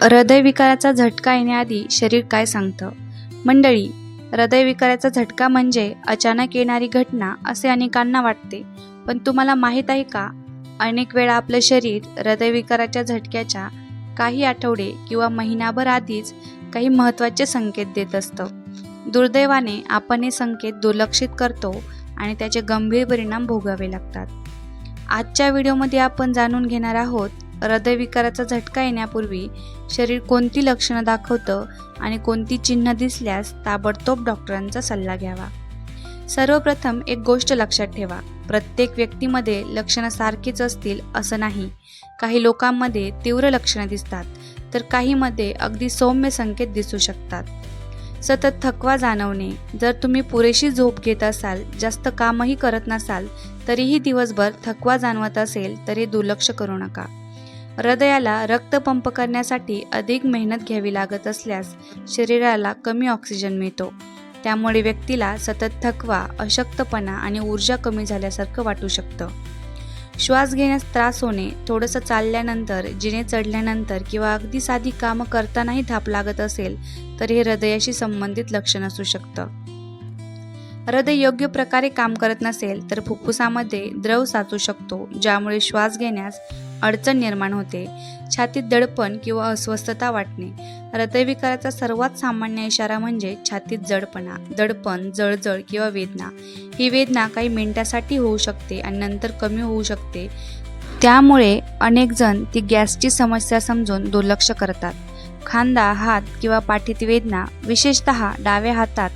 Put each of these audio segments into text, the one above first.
हृदयविकाराचा झटका येण्याआधी शरीर काय सांगतं? मंडळी, हृदयविकाराचा झटका म्हणजे अचानक येणारी घटना असे अनेकांना वाटते. पण तुम्हाला माहीत आहे का? अनेक वेळा आपलं शरीर हृदयविकाराच्या झटक्याच्या काही आठवडे किंवा महिनाभर आधीच काही महत्त्वाचे संकेत देत असतं. दुर्दैवाने आपण हे संकेत दुर्लक्षित करतो आणि त्याचे गंभीर परिणाम भोगावे लागतात. आजच्या व्हिडिओमध्ये आपण जाणून घेणार आहोत हृदयविकाराचा झटका येण्यापूर्वी शरीर कोणती लक्षणं दाखवतं आणि कोणती चिन्ह दिसल्यास ताबडतोब डॉक्टरांचा सल्ला घ्यावा. सर्वप्रथम एक गोष्ट लक्षात ठेवा, प्रत्येक व्यक्तीमध्ये लक्षणं सारखीच असतील असं नाही. काही लोकांमध्ये तीव्र लक्षणं दिसतात तर काहीमध्ये अगदी सौम्य संकेत दिसू शकतात. सतत थकवा जाणवणे, जर तुम्ही पुरेशी झोप घेत असाल, जास्त कामही करत नसाल, तरीही दिवसभर थकवा जाणवत असेल तर हे दुर्लक्ष करू नका. हृदयाला रक्त पंप करण्यासाठी अधिक मेहनत घ्यावी लागत असल्यास शरीराला कमी ऑक्सिजन मिळतो. त्यामुळे व्यक्तीला सतत थकवा, अशक्तपणा आणि ऊर्जा कमी झाल्यासारखं वाटू शकतं. श्वास घेण्यास त्रास होणे, थोडंसं चालल्यानंतर, जिने चढल्यानंतर किंवा अगदी साधी कामं करतानाही धाप लागत असेल तर हे हृदयाशी संबंधित लक्षण असू शकतं. हृदय योग्य प्रकारे काम करत नसेल तर फुफ्फुसामध्ये द्रव साचू शकतो, ज्यामुळे श्वास घेण्यास अडचण निर्माण होते. छातीत दडपण किंवा अस्वस्थता वाटणे. हृदयविकाराचा सर्वात सामान्य इशारा म्हणजे छातीत जडपणा, दडपण, जळजळ किंवा वेदना. ही वेदना काही मिनिटांसाठी होऊ शकते आणि नंतर कमी होऊ शकते. त्यामुळे अनेक जण ती गॅसची समस्या समजून दुर्लक्ष करतात. खांदा, हात किंवा पाठीत वेदना, विशेषतः डाव्या हातात,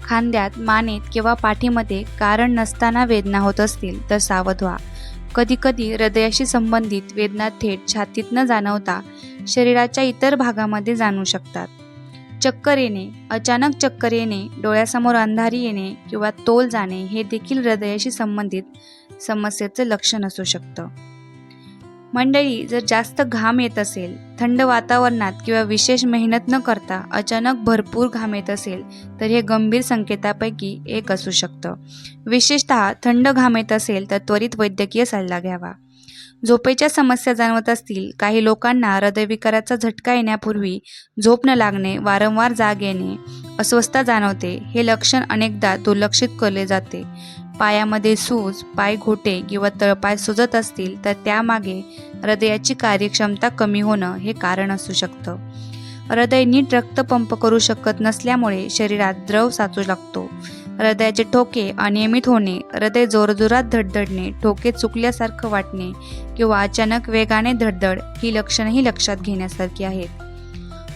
खांद्यात, मानेत किंवा पाठीमध्ये कारण नसताना वेदना होत असतील तर सावध व्हा. कधीकधी हृदयाशी संबंधित वेदना थेट छातीत न जाणवता शरीराच्या इतर भागामध्ये जाणवू शकतात. चक्कर येणे, अचानक चक्कर येणे, डोळ्यासमोर अंधारी येणे किंवा तोल जाणे हे देखील हृदयाशी संबंधित समस्येचं लक्षण असू शकतं. मंडळी, जर जास्त घाम येत असेल, थंड वातावरणात किंवा विशेष मेहनत न करता अचानक भरपूर घाम येत असेल तर हे गंभीर संकेतापैकी एक असू शकतं. विशेषतः थंड घाम येत असेल तर त्वरित वैद्यकीय सल्ला घ्यावा. झोपेच्या समस्या जाणवत असतील, काही लोकांना हृदयविकाराचा झटका येण्यापूर्वी झोप न लागणे, वारंवार जाग येणे, अस्वस्थता जाणवते. हे लक्षण अनेकदा दुर्लक्षित केले जाते. पायामध्ये सूज, पाय घोटे किंवा तळपाय सुजत असतील तर त्यामागे हृदयाची कार्यक्षमता कमी होणं हे कारण असू शकतं. हृदय नीट रक्त पंप करू शकत नसल्यामुळे शरीरात द्रव साचू लागतो. हृदयाचे ठोके अनियमित होणे, हृदय जोरजोरात धडधडणे, ठोके चुकल्यासारखं वाटणे किंवा अचानक वेगाने धडधड ही लक्षणंही लक्षात घेण्यासारखी आहेत.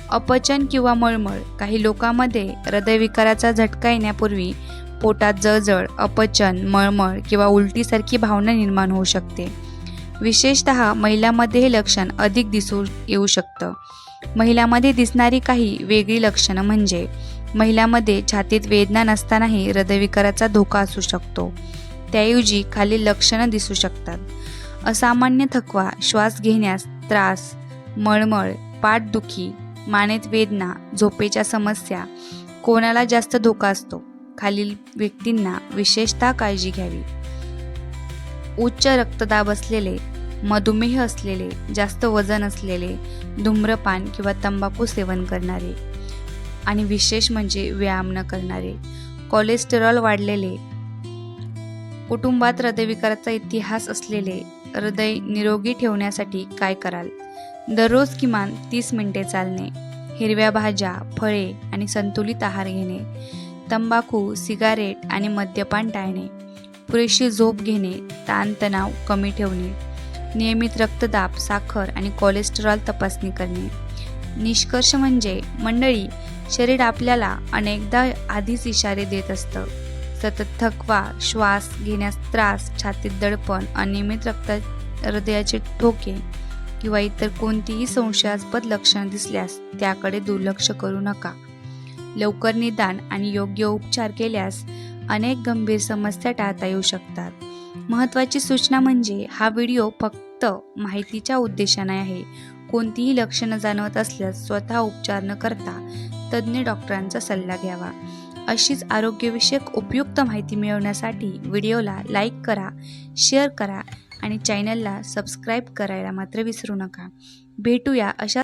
अपचन किंवा मळमळ. काही लोकांमध्ये हृदयविकाराचा झटका येण्यापूर्वी पोटात जळजळ, अपचन, मळमळ किंवा उलटीसारखी भावना निर्माण होऊ शकते. विशेषतः महिलांमध्ये हे लक्षण अधिक दिसून येऊ शकतं. महिलांमध्ये दिसणारी काही वेगळी लक्षणं म्हणजे महिलांमध्ये छातीत वेदना नसतानाही हृदयविकाराचा धोका असू शकतो. त्याऐवजी खालील लक्षणं दिसू शकतात: असामान्य थकवा, श्वास घेण्यास त्रास, मळमळ, पाठदुखी, मानेत वेदना, झोपेच्या समस्या. कोणाला जास्त धोका असतो? खालील व्यक्तींना विशेषतः काळजी घ्यावी: उच्च रक्तदाब असलेले, मधुमेह असलेले, जास्त वजन असलेले, धूम्रपान किंवा तंबाखू सेवन करणारे आणि विशेष म्हणजे व्यायाम न करणारे, कोलेस्टेरॉल वाढलेले, कुटुंबात हृदयविकाराचा इतिहास असलेले. हृदय निरोगी ठेवण्यासाठी काय कराल? दररोज किमान 30 मिनिटे चालणे, हिरव्या भाज्या, फळे आणि संतुलित आहार घेणे, तंबाखू, सिगारेट आणि मद्यपान टाळणे, पुरेशी झोप घेणे, ताणतणाव कमी ठेवणे, नियमित रक्तदाब, साखर आणि कोलेस्टेरॉल तपासणी करणे. निष्कर्ष म्हणजे मंडळी, शरीर आपल्याला अनेकदा आधीच इशारे देत असतं. सतत थकवा, श्वास घेण्यास त्रास, छातीत दडपण, अनियमित हृदयाचे ठोके किंवा इतर कोणतीही संशयास्पद लक्षणं दिसल्यास त्याकडे दुर्लक्ष करू नका. लवकर निदान आणि योग्य उपचार केल्यास अनेक गंभीर समस्या टाळता येऊ शकतात. महत्त्वाची सूचना म्हणजे हा व्हिडिओ फक्त माहितीच्या उद्देशाने आहे. कोणतीही लक्षणं जाणवत असल्यास स्वतः उपचार न करता तज्ज्ञ डॉक्टरांचा सल्ला घ्यावा. अशीच आरोग्यविषयक उपयुक्त माहिती मिळवण्यासाठी व्हिडिओला लाईक करा, शेअर करा आणि चॅनलला सबस्क्राईब करायला मात्र विसरू नका. भेटूया अशा